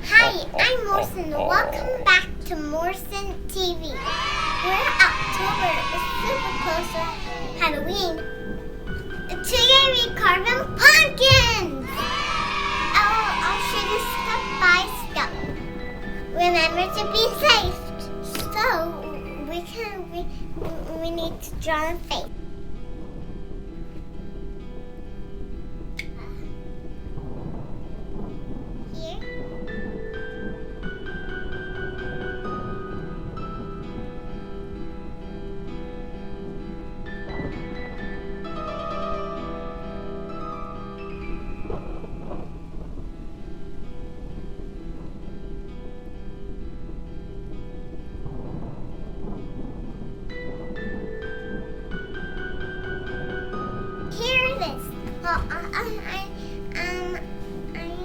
Hi, I'm Morrison. Welcome back to Morrison-TV. We're October. It's super close to Halloween. Today we're carving pumpkins. I'll show you step by step. Remember to be safe. So we need to draw a face.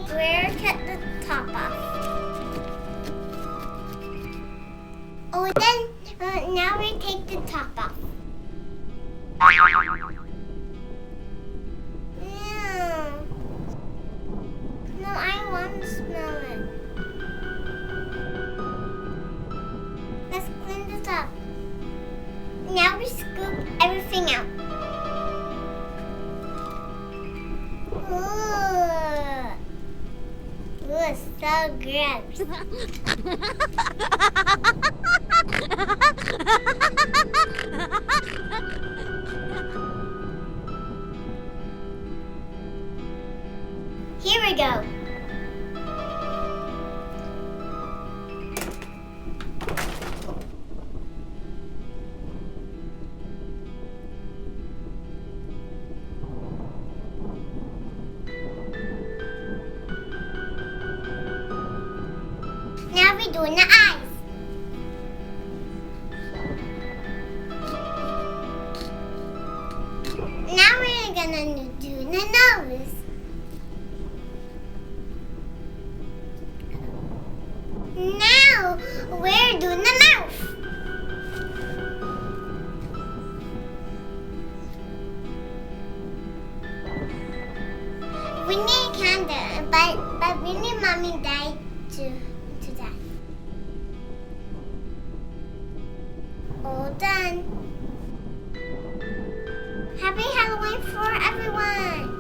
Where cut the top off. Oh, then now we take the top off. Ew. No, I want to smell it. Let's clean this up. Now we scoop everything out. Ooh, so gross. Here we go. Now we're doing the eyes. Now we're gonna do the nose. Now we're doing the mouth. We need a candle, but we need Mommy and Daddy to that. All done. Happy Halloween for everyone!